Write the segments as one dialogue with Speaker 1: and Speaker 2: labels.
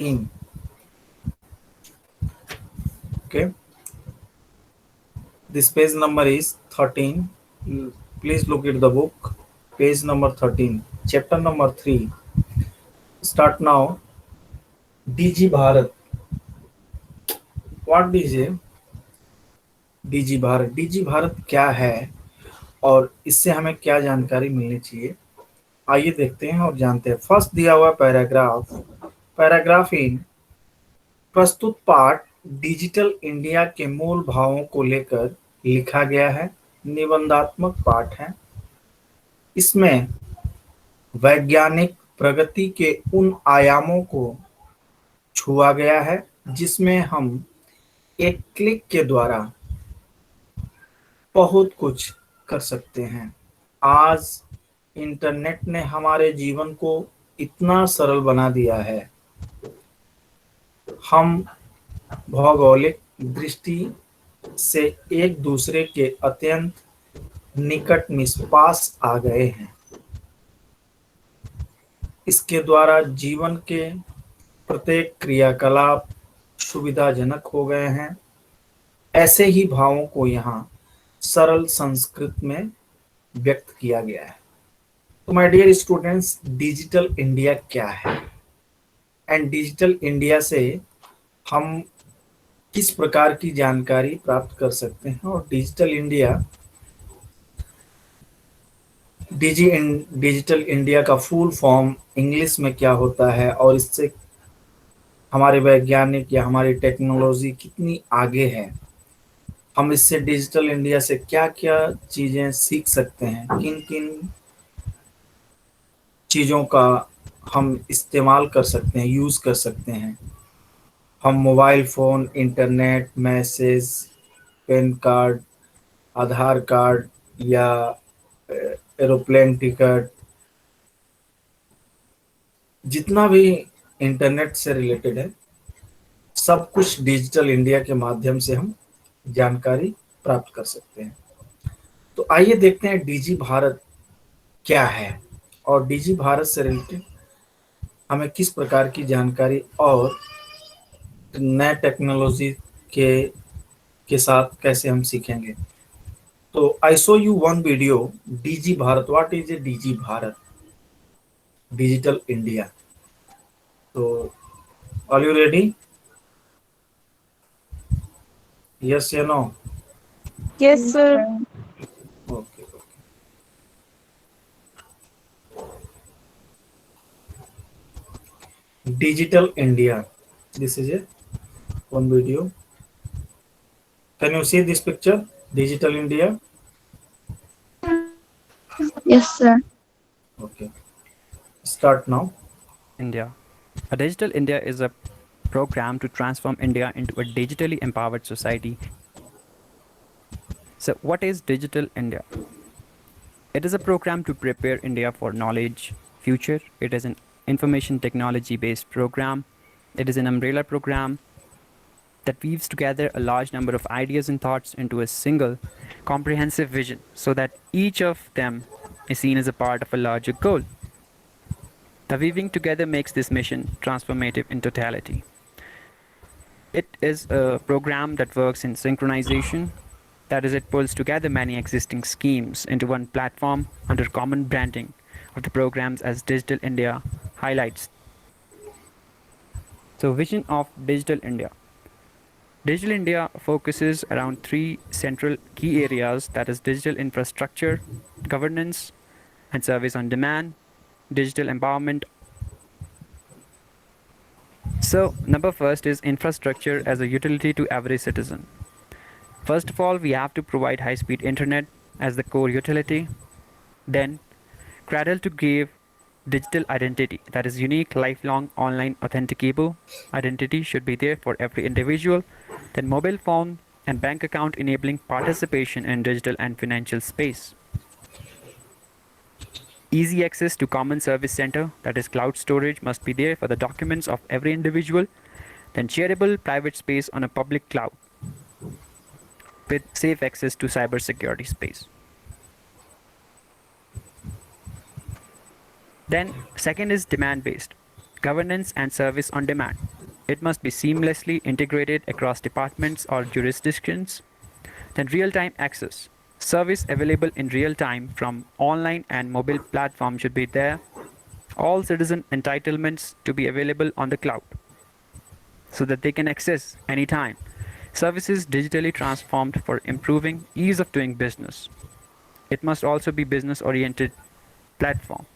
Speaker 1: 13. Okay, this page number is 13. Please look at the book. Page number 13. Chapter number 3. Start now. DG Bharat. What is a DG Bharat? DG Bharat क्या है और इससे हमें क्या जानकारी मिलनी चाहिए, आइए देखते हैं और जानते हैं। फर्स्ट दिया हुआ पैराग्राफ, पैराग्राफ इन प्रस्तुत पाठ डिजिटल इंडिया के मूल भावों को लेकर लिखा गया है। निबंधात्मक पाठ है। इसमें वैज्ञानिक प्रगति के उन आयामों को छुआ गया है जिसमें हम एक क्लिक के द्वारा बहुत कुछ कर सकते हैं। आज इंटरनेट ने हमारे जीवन को इतना सरल बना दिया है। हम भौगोलिक दृष्टि से एक दूसरे के अत्यंत निकट पास आ गए हैं। इसके द्वारा जीवन के प्रत्येक क्रियाकलाप सुविधाजनक हो गए हैं। ऐसे ही भावों को यहाँ सरल संस्कृत में व्यक्त किया गया है। तो my dear students, digital India क्या है एंड डिजिटल इंडिया से हम किस प्रकार की जानकारी प्राप्त कर सकते हैं, और डिजिटल इंडिया का फुल फॉर्म इंग्लिश में क्या होता है, और इससे हमारे वैज्ञानिक या हमारी टेक्नोलॉजी कितनी आगे है, हम इससे डिजिटल इंडिया से क्या क्या चीज़ें सीख सकते हैं, किन किन चीज़ों का हम इस्तेमाल कर सकते हैं, यूज़ कर सकते हैं। हम mobile phone, internet, message, PAN card, Aadhaar card या एरोप्लेन टिकट, जितना भी इंटरनेट से रिलेटेड है, सब कुछ डिजिटल इंडिया के माध्यम से हम जानकारी प्राप्त कर सकते हैं। तो आइए देखते हैं डीजी भारत क्या है और डीजी भारत से रिलेटेड हमें किस प्रकार की जानकारी और नए टेक्नोलॉजी के के साथ कैसे हम सीखेंगे। तो I show you one video, DG Bharat. What is a DG Bharat? Digital India. तो आर यू रेडी? यस या no?
Speaker 2: Yes, sir.
Speaker 1: Okay. Digital India, this is a one video. Can you see this picture? Digital India.
Speaker 2: Yes, sir.
Speaker 1: Okay. Start now.
Speaker 3: India. A Digital India is a program to transform India into a digitally empowered society. So, what is Digital India? It is a program to prepare India for knowledge future. It is an information technology based program. It is an umbrella program that weaves together a large number of ideas and thoughts into a single comprehensive vision so that each of them is seen as a part of a larger goal. The weaving together makes this mission transformative in totality. It is a program that works in synchronization. That is, it pulls together many existing schemes into one platform under common branding of the programs as Digital India highlights. So, vision of Digital India. Digital India focuses around three central key areas, that is digital infrastructure, governance, and service on demand, digital empowerment. So, number first is infrastructure as a utility to every citizen. First of all, we have to provide high speed internet as the core utility. Then, cradle to grave digital identity, that is unique, lifelong, online, authenticable identity should be there for every individual. Then, mobile phone and bank account enabling participation in digital and financial space. Easy access to common service center, that is cloud storage, must be there for the documents of every individual. Then shareable private space on a public cloud with safe access to cybersecurity space. Then second is demand based. Governance and service on demand. It must be seamlessly integrated across departments or jurisdictions. Then real-time access. Service available in real time from online and mobile platforms should be there. All citizen entitlements to be available on the cloud so that they can access anytime. Services digitally transformed for improving ease of doing business. It must also be business oriented platform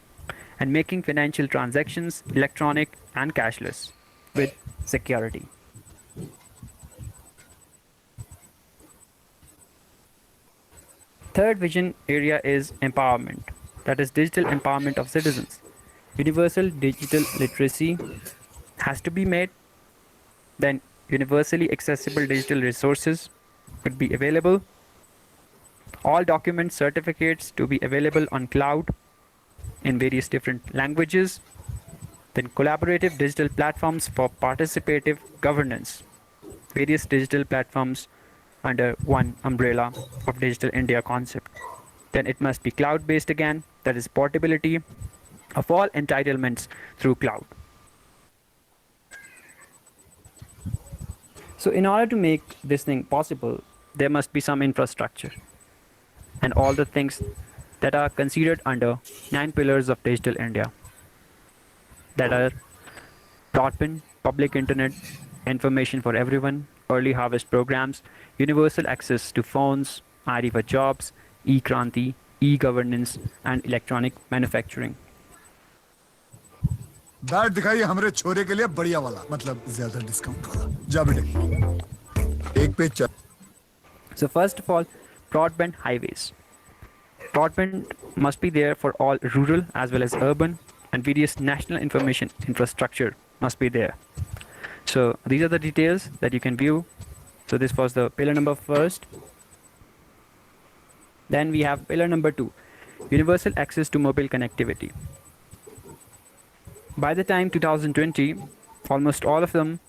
Speaker 3: and making financial transactions electronic and cashless with security. Third vision area is empowerment, that is digital empowerment of citizens. Universal digital literacy has to be made, then universally accessible digital resources would be available. All document certificates to be available on cloud in various different languages. Then collaborative digital platforms for participative governance. Various digital platforms under one umbrella of Digital India concept. Then it must be cloud based again, that is portability of all entitlements through cloud. So in order to make this thing possible, there must be some infrastructure and all the things that are considered under 9 pillars of Digital India, that are broadband, public internet, information for everyone, early harvest programs, universal access to phones, ID for jobs, e-Kranti, e-governance, and electronic manufacturing.
Speaker 4: Bat दिखाइए हमरे छोरे के लिए बढ़िया वाला, मतलब ज्यादा discount वाला। जा बेटे, एक पे चल।
Speaker 3: So first of all, broadband highways. Broadband must be there for all rural as well as urban, and various national information infrastructure must be there. So these are the details that you can view. So this was the pillar number first. Then we have pillar number 2, universal access to mobile connectivity. By the time 2020, almost all of them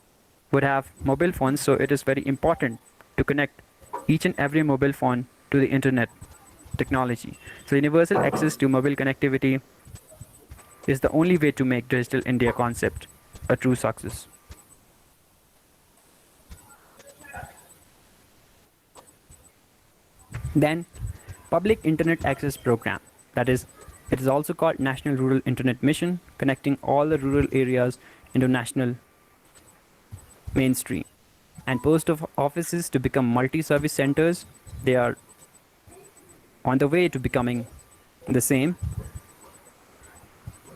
Speaker 3: would have mobile phones, so it is very important to connect each and every mobile phone to the internet technology. So universal access to mobile connectivity is the only way to make Digital India concept a true success. Then public internet access program, that is, it is also called National Rural Internet Mission, connecting all the rural areas into national mainstream. And post offices to become multi-service centers, they are on the way to becoming the same.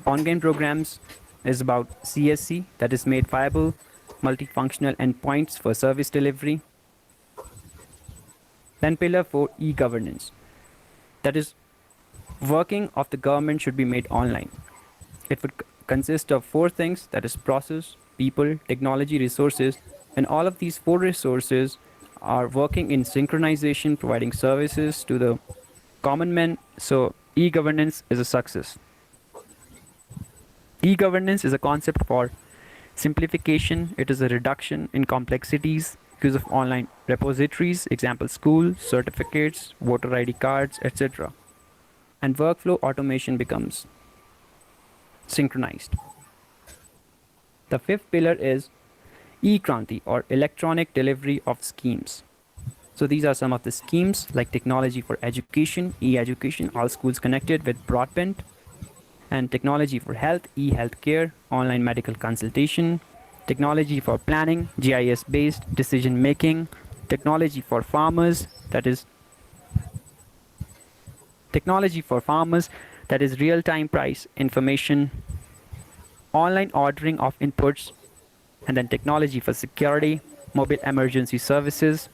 Speaker 3: Ongoing programs is about CSC, that is made viable, multifunctional endpoints for service delivery. Then pillar 4, e-governance, that is working of the government should be made online. It would consist of 4 things, that is process, people, technology, resources, and all of these 4 resources are working in synchronization, providing services to the common man. So e-governance is a success. E-governance is a concept for simplification. It is a reduction in complexities because of online repositories, example school, certificates, voter ID cards, etc. And workflow automation becomes synchronized. The 5th pillar is e-Kranti, or electronic delivery of schemes. So these are some of the schemes like technology for education, e-education, all schools connected with broadband, and technology for health, e-healthcare, online medical consultation, technology for planning, GIS-based decision making, technology for farmers, that is real-time price information, online ordering of inputs, and then technology for security, mobile emergency services.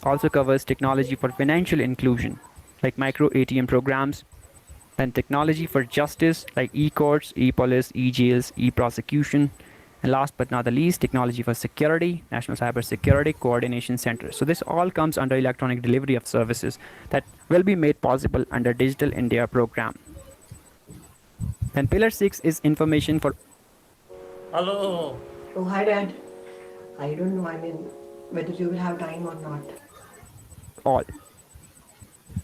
Speaker 3: Also covers technology for financial inclusion, like micro ATM programs, and technology for justice, like e-courts, e-police, e-jails, e-prosecution, and last but not the least, technology for security, National Cyber Security Coordination Center. So this all comes under electronic delivery of services that will be made possible under Digital India program. Then pillar 6 is information for.
Speaker 5: Hello.
Speaker 6: Oh, hi, Dad. I don't know, whether you will have time or not.
Speaker 3: All,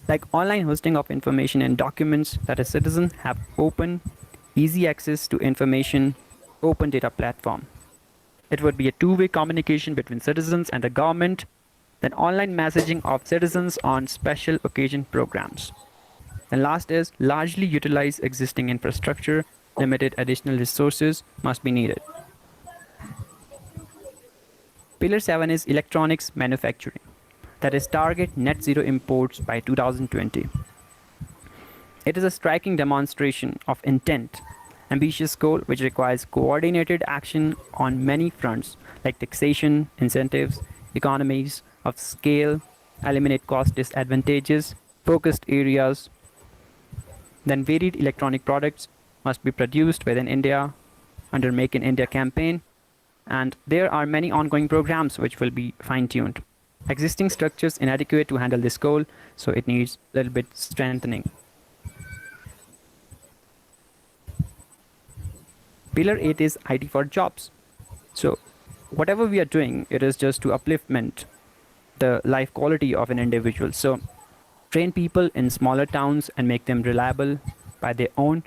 Speaker 3: like online hosting of information and documents, that a citizen have open, easy access to information open data platform. It would be a two-way communication between citizens and the government, then online messaging of citizens on special occasion programs. And last is largely utilize existing infrastructure, limited additional resources must be needed. Pillar 7 is electronics manufacturing, that is target net zero imports by 2020. It is a striking demonstration of intent, ambitious goal which requires coordinated action on many fronts like taxation, incentives, economies of scale, eliminate cost disadvantages, focused areas. Then varied electronic products must be produced within India under Make in India campaign, and there are many ongoing programs which will be fine-tuned. Existing structures inadequate to handle this goal, so it needs a little bit strengthening. Pillar 8 is IT for jobs. So whatever we are doing, it is just to upliftment the life quality of an individual. So train people in smaller towns and make them reliable by their own.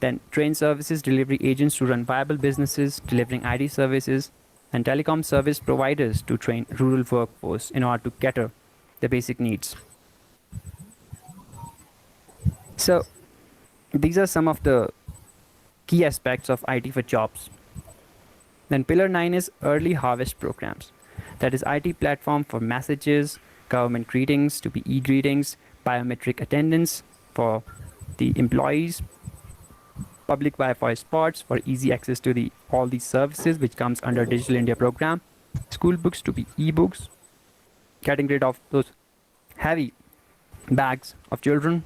Speaker 3: Then train services delivery agents to run viable businesses delivering IT services, and telecom service providers to train rural workforce in order to cater the basic needs. So these are some of the key aspects of IT for jobs. Then pillar 9 is early harvest programs. That is IT platform for messages, government greetings to be e-greetings, biometric attendance for the employees, public Wi-Fi spots for easy access to all these services which comes under Digital India program, school books to be e-books, getting rid of those heavy bags of children,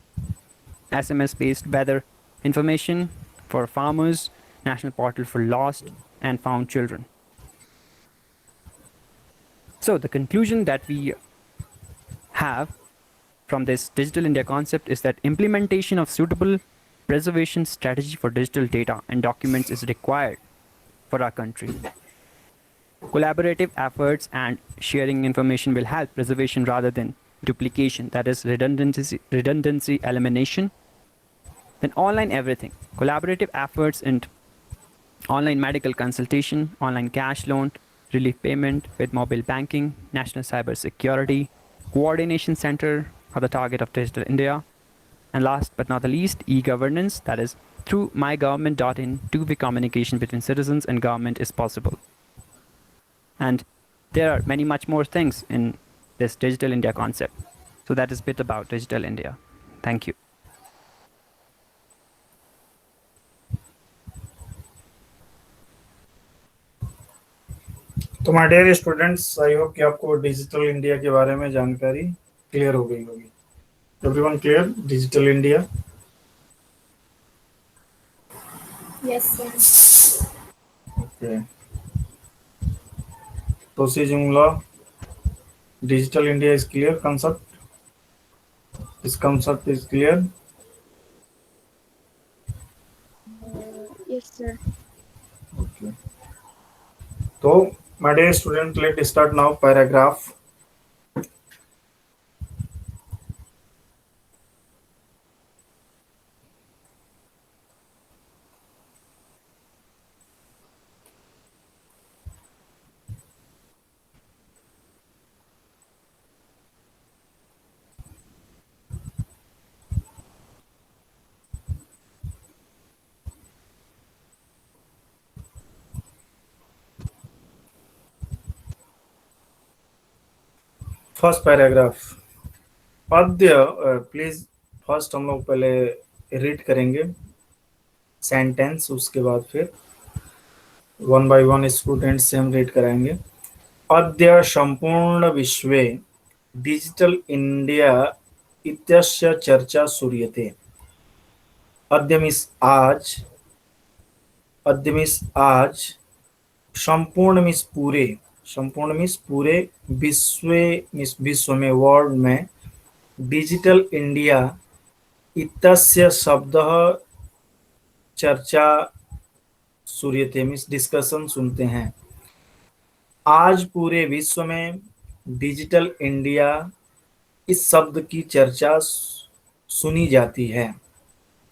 Speaker 3: SMS-based weather information for farmers, national portal for lost and found children. So the conclusion that we have from this Digital India concept is that implementation of suitable preservation strategy for digital data and documents is required for our country. Collaborative efforts and sharing information will help preservation rather than duplication, that is redundancy elimination. Then online everything, collaborative efforts in online medical consultation, online cash loan, relief payment with mobile banking, national cyber security, coordination center are the target of Digital India. And last but not the least, e-governance, that is through mygovernment.in, two-way communication between citizens and government is possible. And there are many much more things in this Digital India concept. So that is a bit about Digital India. Thank you.
Speaker 1: तो my dear students, I hope कि आपको digital India के बारे में जानकारी clear हो गई होगी. Everyone clear? Digital India.
Speaker 2: Yes, sir.
Speaker 1: Okay. Tosi Jungla, Digital India is clear concept. This concept is clear.
Speaker 2: Yes, sir.
Speaker 1: Okay. So, my dear student, let's start now paragraph. First paragraph. पद्य, please first हम लोग पहले read करेंगे sentence, उसके बाद फिर one by one students से हम रीड कराएंगे. अद्य संपूर्ण विश्वे डिजिटल इंडिया इत्यस्य चर्चा श्रूयते. अद्य मीन्स आज, अद्य मीन्स आज, संपूर्ण मीन्स पूरे, संपूर्ण मीन्स पूरे, विश्व में, वर्ल्ड में, डिजिटल इंडिया इत्यस्य शब्द चर्चा श्रूयते मीन्स डिस्कशन सुनते हैं. आज पूरे विश्व में डिजिटल इंडिया इस शब्द की चर्चा सुनी जाती है.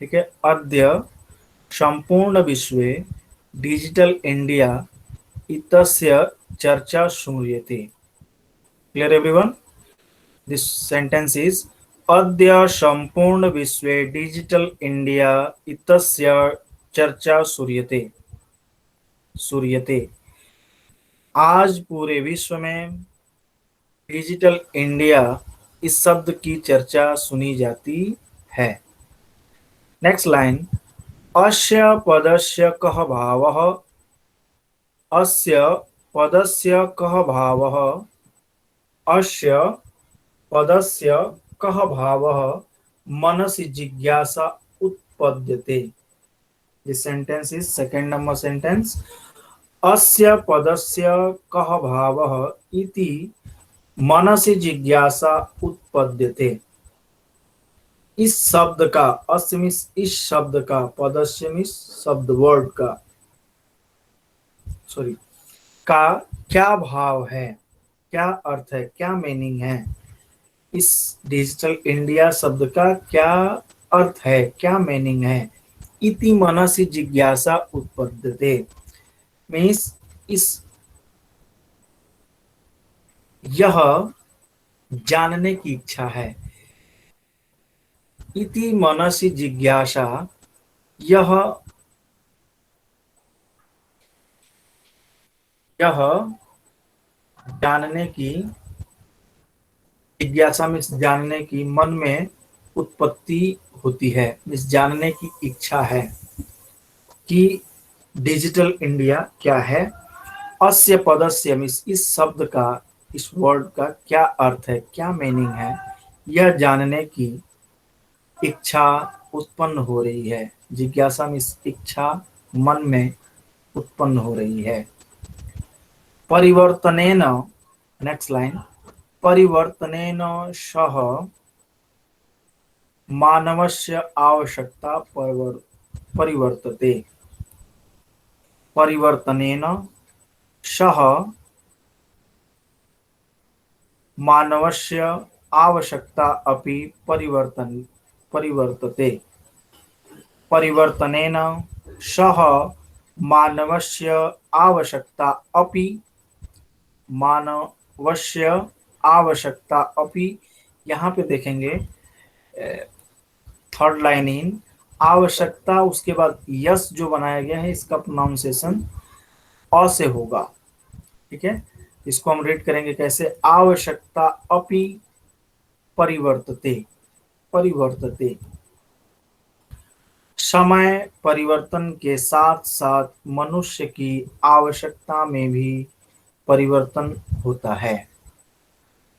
Speaker 1: ठीक है. अद्य संपूर्ण विश्व डिजिटल इंडिया इत्यस्य चर्चा श्रूयते। Clear everyone? This sentence is अद्य संपूर्ण विश्वे डिजिटल इंडिया इत्यस्य चर्चा श्रूयते। आज पूरे विश्व में डिजिटल इंडिया इस शब्द की चर्चा सुनी जाती है। नेक्स्ट लाइन, अस्य पदस्य कः भावः? अस्य पदस्य कः भावः? अस्य पदस्य कः भावः? मनसि जिज्ञासा उत्पद्यते। This sentence is second number sentence. अस्य पदस्य कः भावः इति मनसि जिज्ञासा उत्पद्यते। इस शब्द का, अस्य मीन्स इस शब्द का, पदस्य मीन्स शब्द वर्ड का, सॉरी, का क्या भाव है, क्या अर्थ है, क्या मीनिंग है, इस डिजिटल इंडिया शब्द का क्या अर्थ है, क्या मीनिंग है। इति मनसि जिज्ञासा उत्पद्यते मीन्स इस, यह जानने की इच्छा है। इति मनसि जिज्ञासा, यह जानने की, जिज्ञासा में जानने की, मन में उत्पत्ति होती है, इस जानने की इच्छा है कि डिजिटल इंडिया क्या है। अस्य पदस्य मीन्स इस शब्द का, इस वर्ड का क्या अर्थ है, क्या मीनिंग है, यह जानने की इच्छा उत्पन्न हो रही है। जिज्ञासा मीन्स इच्छा मन में उत्पन्न हो रही है। परिवर्तनेन, नेक्स्ट लाइन, परिवर्तनेन सह मानवस्य आवश्यकता परिवर्तते। परिवर्तनेन सह मानवस्य आवश्यकता अपि परिवर्तते। परिवर्तनेन सह मानवस्य आवश्यकता अपि, मानवस्य आवश्यकता अपि, यहाँ पे देखेंगे थर्ड लाइन इन, आवश्यकता, उसके बाद यस जो बनाया गया है इसका प्रोनाउंसिएशन अ से होगा। ठीक है, इसको हम रीड करेंगे कैसे, आवश्यकता अपि परिवर्तते। परिवर्तते, समय परिवर्तन के साथ साथ मनुष्य की आवश्यकता में भी परिवर्तन होता है।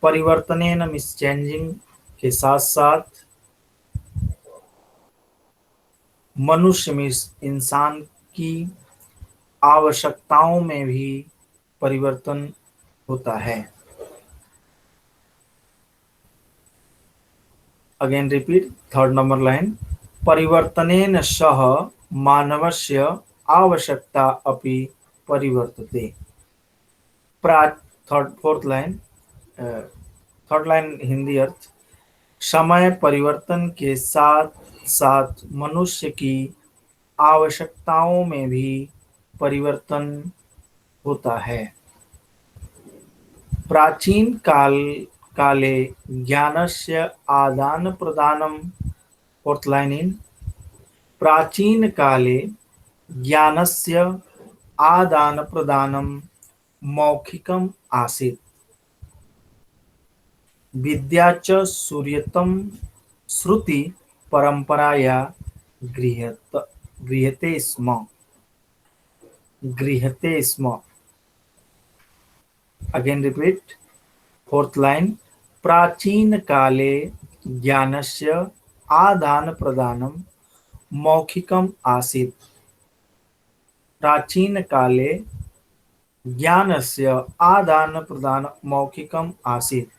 Speaker 1: परिवर्तनेन मीन्स चेंजिंग के साथ साथ, मनुष्य मीन्स इंसान की आवश्यकताओं में भी परिवर्तन होता है। Again repeat, third number line, परिवर्तनेन सह मानवस्य आवश्यकता अपि परिवर्तते। Fourth line, third line Hindi अर्थ, समय परिवर्तन के साथ साथ मनुष्य की आवश्यकताओं में भी परिवर्तन होता है। प्राचीन काले ज्ञानस्य आदान प्रदानम, फोर्थ लाइन इन, प्राचीन काले ज्ञानस्य आदान प्रदानम मौखिकम आसीत्, विद्या च सूर्यतम श्रुति परंपराया गृह्यते स्म। गृह्यते स्म, अगेन रिपीट, फोर्थ लाइन, प्राचीन काले ज्ञानस्य आदान प्रदानम मौखिकम आसीत्। प्राचीन काले ज्ञानस्य आदान प्रदान मौखिकम आसीत्,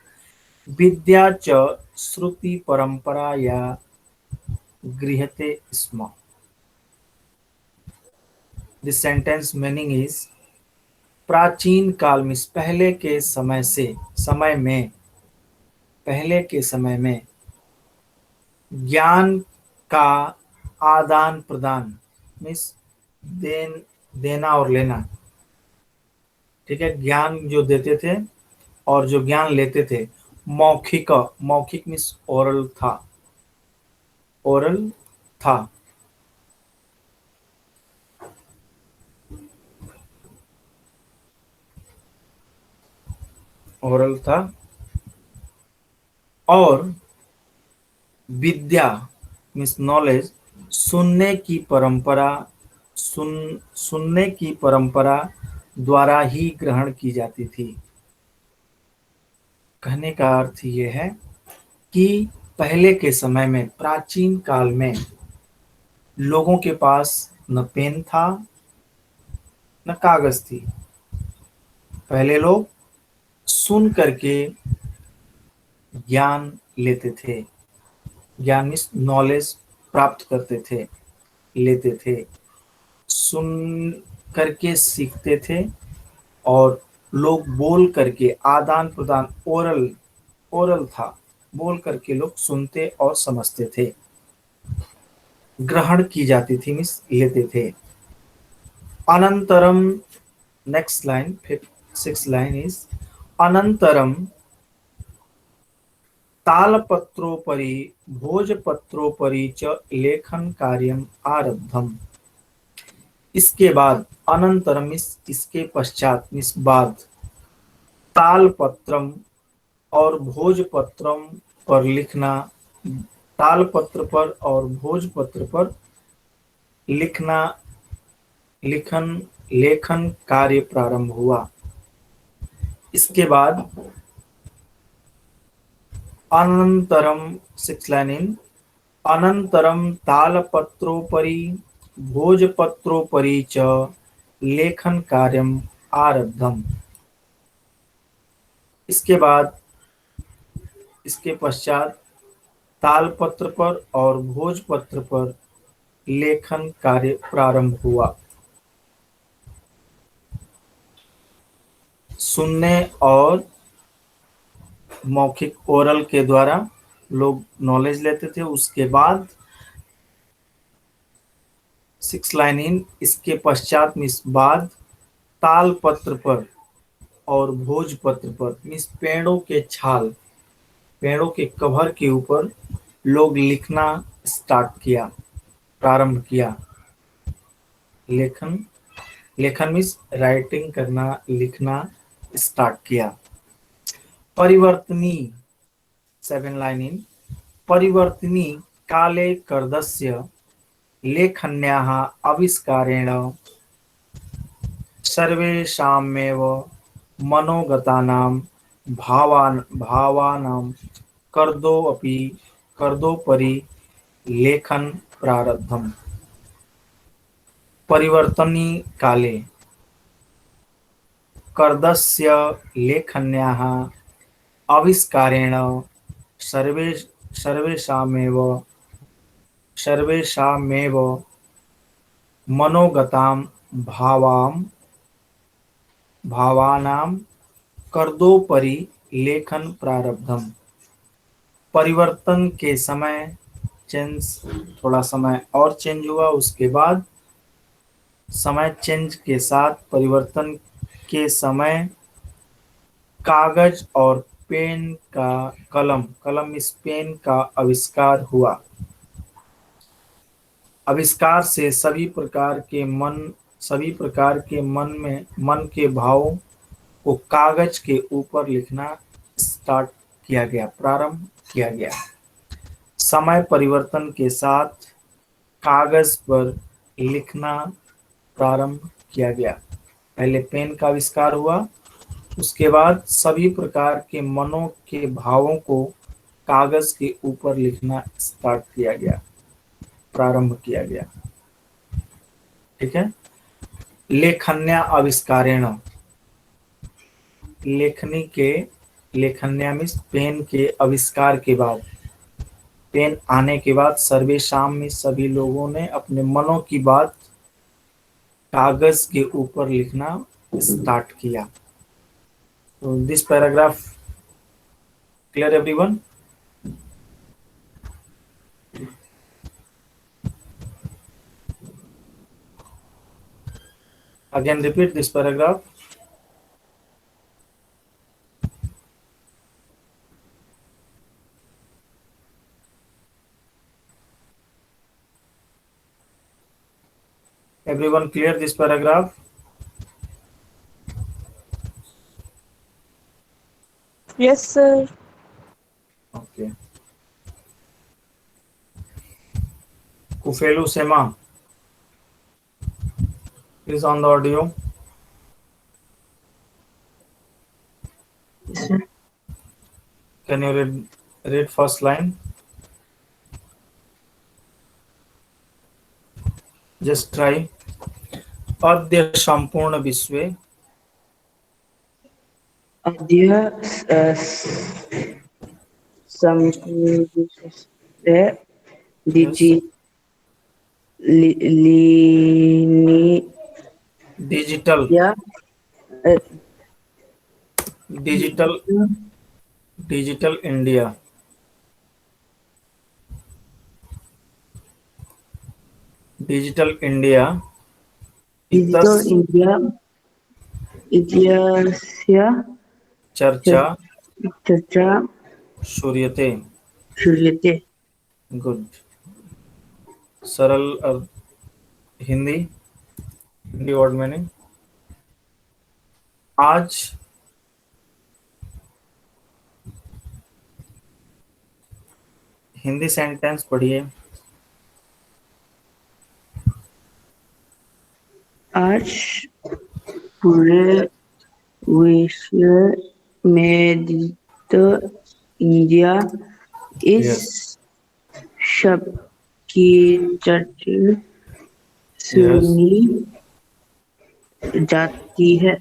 Speaker 1: विद्या च श्रुति परंपराया गृह्यते स्म। दिस सेंटेंस मीनिंग इज, प्राचीन काल में पहले के समय से, समय में, पहले के समय में ज्ञान का आदान प्रदान मीन्स देन देना और लेना, ठीक है, ज्ञान जो देते थे और जो ज्ञान लेते थे। मौखिक, मौखिक मीन्स ओरल था, ओरल था। ओरल था। और विद्या मीन्स नॉलेज, सुनने की परंपरा, सुनने की परंपरा द्वारा ही ग्रहण की जाती थी। कहने का अर्थ ये है कि पहले के समय में, प्राचीन काल में, लोगों के पास न पेन था न कागज थी। पहले लोग सुन करके ज्ञान लेते थे, ज्ञान मीन्स नॉलेज प्राप्त करते थे, लेते थे, सुन करके सीखते थे। और लोग बोल करके आदान प्रदान, ओरल, ओरल था, बोल करके लोग सुनते और समझते थे। ग्रहण की जाती थी मीन्स लेते थे। अनंतरम, next line, fifth six line is अनंतरम तालपत्रोपरि भोजपत्रोपरि च लेखन कार्यम आरब्धम। इसके बाद, अनंतरम इस इसके पश्चात इस बाद, तालपत्रम और भोजपत्रम पर लिखना, तालपत्र पर और भोजपत्र पर लिखना, लिखन, लेखन कार्य प्रारंभ हुआ। इसके बाद अनंतरम, सिक्स लाइन इन अनंतरम तालपत्रोपरि भोजपत्रोपरि च लेखन कार्यम आरब्धम। इसके बाद, इसके पश्चात तालपत्र पर और भोजपत्र पर लेखन कार्य प्रारंभ हुआ। सुनने और मौखिक, ओरल के द्वारा लोग नॉलेज लेते थे। उसके बाद सिक्स लाइन इन, इसके पश्चात मीन्स बाद, ताल पत्र पर और भोजपत्र पर मीन्स पेड़ों के छाल, पेड़ों के कवर के ऊपर लोग लिखना स्टार्ट किया, प्रारंभ किया। लेखन, लेखन मीन्स राइटिंग करना, लिखना स्टार्ट किया। परिवर्तनी, सेवन लाइन इन परिवर्तनी काले कर्दस्य लेखन्याः आविष्कारेण सर्वेषामेव मनोगतानां भावानां कर्दोपरि लेखन प्रारब्धम्। परिवर्तनी काले कर्दस्य लेखन्याः आविष्कारेण सर्वे सर्वेषामेव सर्वेषामेव मनोगतां भावानां कर्दोपरि लेखन प्रारब्धम। परिवर्तन के समय, चेंज, थोड़ा समय और चेंज हुआ। उसके बाद समय चेंज के साथ, परिवर्तन के समय कागज और पेन का, कलम, कलम इस पेन का आविष्कार हुआ। आविष्कार से सभी प्रकार के मन के भावों को कागज के ऊपर लिखना स्टार्ट किया गया, प्रारंभ किया गया। समय परिवर्तन के साथ कागज पर लिखना प्रारंभ किया गया। पहले पेन का आविष्कार हुआ, उसके बाद सभी प्रकार के मनों के भावों को कागज के ऊपर लिखना स्टार्ट किया गया, प्रारंभ किया गया। ठीक है। लेखन्या आविष्कारेण, लेखनी के, लेखन्या मीन्स पेन के आविष्कार के बाद, पेन आने के बाद सर्वेशाम में सभी लोगों ने अपने मनों की बात कागज के ऊपर लिखना स्टार्ट किया। तो this paragraph clear everyone? Again, repeat this paragraph. Everyone clear this paragraph?
Speaker 2: Yes, sir.
Speaker 1: Okay. Kufelu Sema is on the audio.
Speaker 6: Yes, sir.
Speaker 1: Can you read first line? Just try. अद्य संपूर्ण विश्वे
Speaker 7: अद्य सम्पूर्णविश्वे
Speaker 1: yes digital
Speaker 7: अ,
Speaker 1: digital digital India digital India
Speaker 7: digital
Speaker 1: इतस्
Speaker 7: India इत्यस्य
Speaker 1: चर्चा
Speaker 7: चर्चा
Speaker 1: श्रूयते.
Speaker 7: श्रूयते.
Speaker 1: गुड. सरल हिंदी हिंदी वर्ड मीनिंग. आज हिंदी सेंटेंस पढ़िए.
Speaker 7: आज पूरे विश्व में डिजिटल इंडिया इस
Speaker 1: Yes.
Speaker 7: शब्द की चर्चा सुनी जाती है.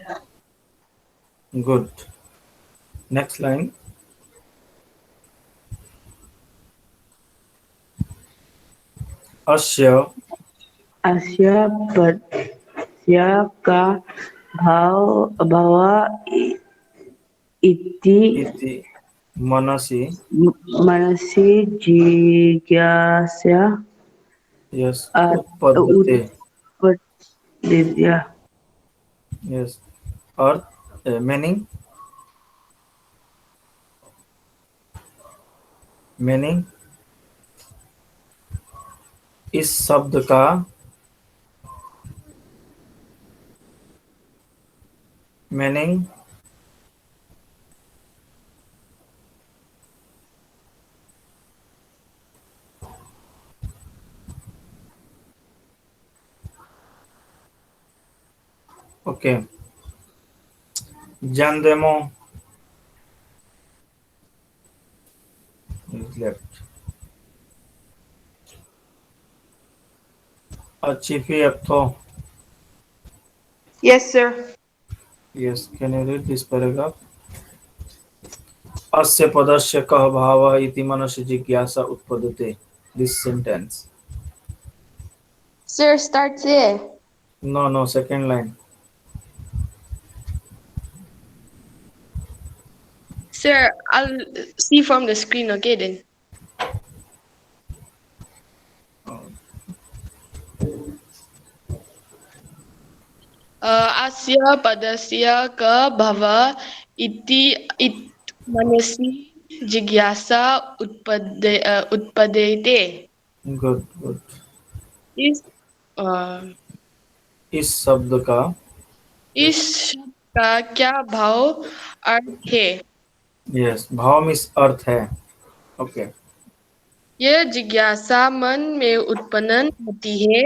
Speaker 1: Good. Next line. अस्य
Speaker 7: अस्य पदस्य का भाव इति
Speaker 1: इति मनसि
Speaker 7: मनसि जिज्ञासा
Speaker 1: yes उत्पद्यते.
Speaker 7: उत्पद्यते.
Speaker 1: Yes. अर्थ मीनिंग मीनिंग इस शब्द का meaning okay. Jandemo is left. Achifi Aptho.
Speaker 2: Yes, sir.
Speaker 1: Yes, can you read this paragraph? अस्य पदस्य कः भावः इति मनसि जिज्ञासा उत्पद्यते. This sentence.
Speaker 2: Sir, start there.
Speaker 1: No, second line.
Speaker 2: Sir, I'll see from the screen, okay then. Asya padasya ka bhava iti manasi jigyasa utpadete.
Speaker 1: Good.
Speaker 2: इस uh,
Speaker 1: इस शब्द का
Speaker 2: इस शब्द का क्या भाव अर्थ है.
Speaker 1: यस भाव मीन्स अर्थ है. ओके.
Speaker 2: यह जिज्ञासा मन में उत्पन्न होती है.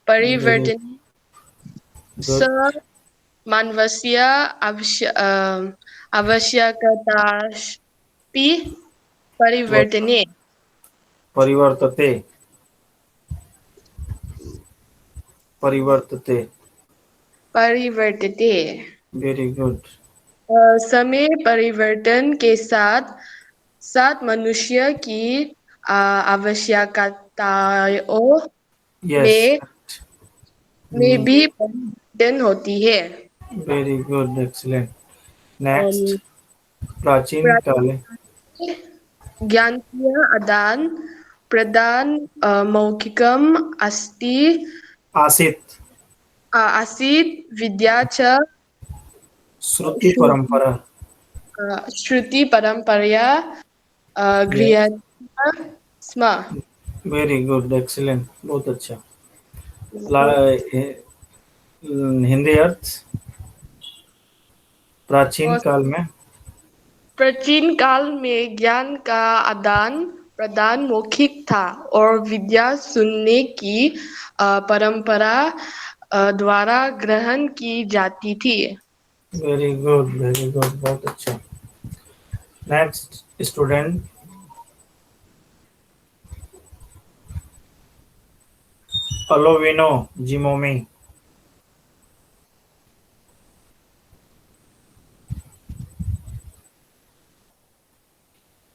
Speaker 2: परिवर्तन स मानवस्य आवश्यकतास्ति परिवर्तने.
Speaker 1: परिवर्तते वेरी गुड.
Speaker 2: समय परिवर्तन के साथ साथ मनुष्य की आवश्यकताओं
Speaker 1: यस
Speaker 2: में भी परिवर्तन होती है.
Speaker 1: Very good. एक्सीलेंट. नेक्स्ट. प्राचीन काले
Speaker 2: ज्ञानस्य आदान प्रदान मौखिकम अस्ति
Speaker 1: आसित
Speaker 2: आसीत् विद्या च
Speaker 1: श्रुति परंपरा।
Speaker 2: श्रुति परंपरया गृह्यते स्म।
Speaker 1: वेरी गुड, एक्सीलेंट, बहुत अच्छा। हिंदी अर्थ। प्राचीन काल में
Speaker 2: प्राचीन काल में ज्ञान का आदान प्रदान मौखिक था और विद्या सुनने की परंपरा द्वारा ग्रहण की जाती थी।
Speaker 1: वेरी गुड, वेरी गुड, बहुत अच्छा। नेक्स्ट स्टूडेंट, अलोविनो जिमोमी।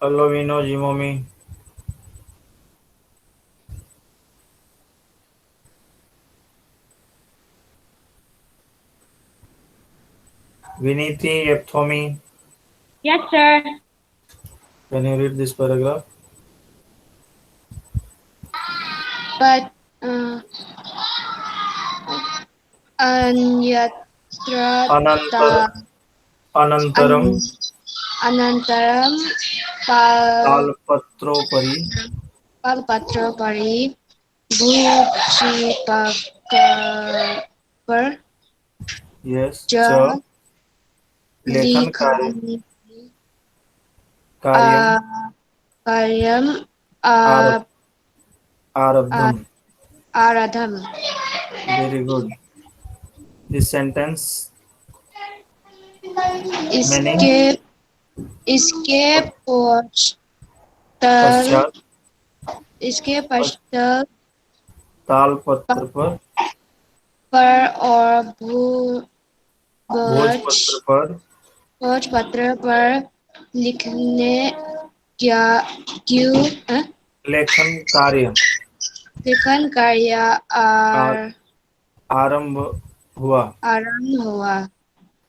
Speaker 1: अलोविनो जिमोमी। Viniti Epthomi,
Speaker 8: Yes, sir.
Speaker 1: can you read this paragraph?
Speaker 8: But anyatra
Speaker 1: Anantar, Anantaram
Speaker 8: anantaram pal
Speaker 1: Talpatropari,
Speaker 8: palpatropari bhujipakapar
Speaker 1: yes,
Speaker 8: ja
Speaker 1: cha लेखन
Speaker 8: likhani
Speaker 1: कार्यम
Speaker 8: karyam
Speaker 1: आर आरब्धम।
Speaker 8: aradham.
Speaker 1: Very good. This sentence meaning
Speaker 8: इसके इसके पश्चात
Speaker 1: पश्चात
Speaker 8: इसके पश्चात
Speaker 1: तालपत्र पर
Speaker 8: पर और
Speaker 1: भोजपत्र पर
Speaker 8: भोजपत्र पर लिखने क्या क्यों
Speaker 1: लेखन कार्य
Speaker 8: लेखन कार्य
Speaker 1: आरंभ हुआ।
Speaker 8: आरंभ हुआ।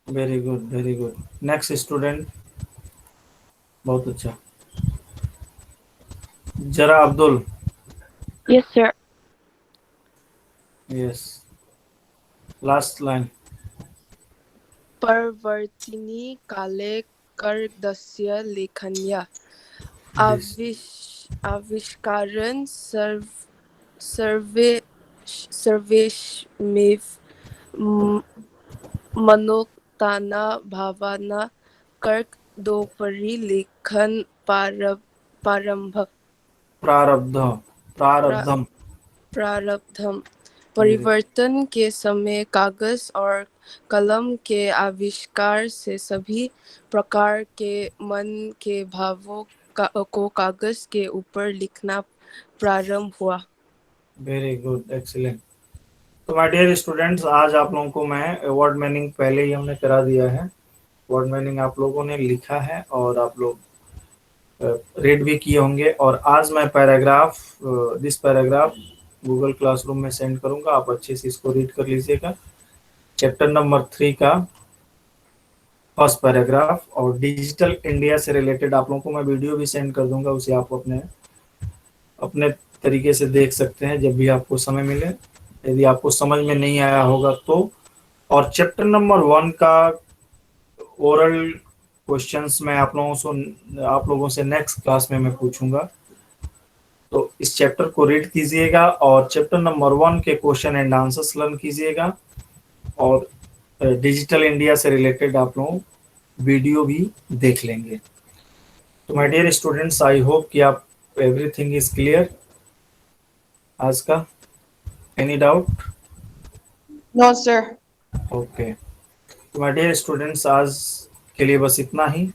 Speaker 1: Very good, very good. Next student, बहुत अच्छा। जरा Abdul.
Speaker 2: Yes, sir.
Speaker 1: Yes, last line.
Speaker 2: परवर्तिनी काले कर्दस्य लेखन्या आविष्कारन् सर्वेष्मेव मनोक्ताना भावना कर्क दोपरि लेखन प्रारंभ
Speaker 1: प्रारब्ध, प्रारब्धम।
Speaker 2: प्रारब्धम। परिवर्तन के समय कागज और कलम के आविष्कार से सभी प्रकार के मन के भावों को कागज के ऊपर लिखना प्रारंभ हुआ।
Speaker 1: Very good, excellent. तो माय डियर स्टूडेंट्स, आज आप लोगों को मैं वर्ड मीनिंग पहले ही हमने करा दिया है। वर्ड मीनिंग आप लोगों ने लिखा है और आप लोग रीड भी किए होंगे। और आज मैं paragraph, this paragraph Google classroom में सेंड करूंगा, आप अच्छे से इसको रीड कर लीजिएगा। चैप्टर नंबर 3 का फर्स्ट पैराग्राफ और डिजिटल इंडिया से रिलेटेड आप लोगों को मैं वीडियो भी सेंड कर दूंगा, उसे आप अपने अपने तरीके से देख सकते हैं जब भी आपको समय मिले, यदि आपको समझ में नहीं आया होगा तो। और चैप्टर नंबर 1 का ओरल क्वेश्चंस मैं आप लोगों से नेक्स्ट क्लास में मैं पूछूंगा, तो इस चैप्टर को रीड कीजिएगा और चैप्टर नंबर 1 के क्वेश्चन एंड आंसर्स लर्न कीजिएगा। और डिजिटल इंडिया से रिलेटेड आप लोग वीडियो भी देख लेंगे। तो my dear students, I hope कि आप एवरीथिंग इज क्लियर आज का। Any doubt?
Speaker 2: No sir.
Speaker 1: Okay, तो माय डियर स्टूडेंट्स, आज के लिए बस इतना ही।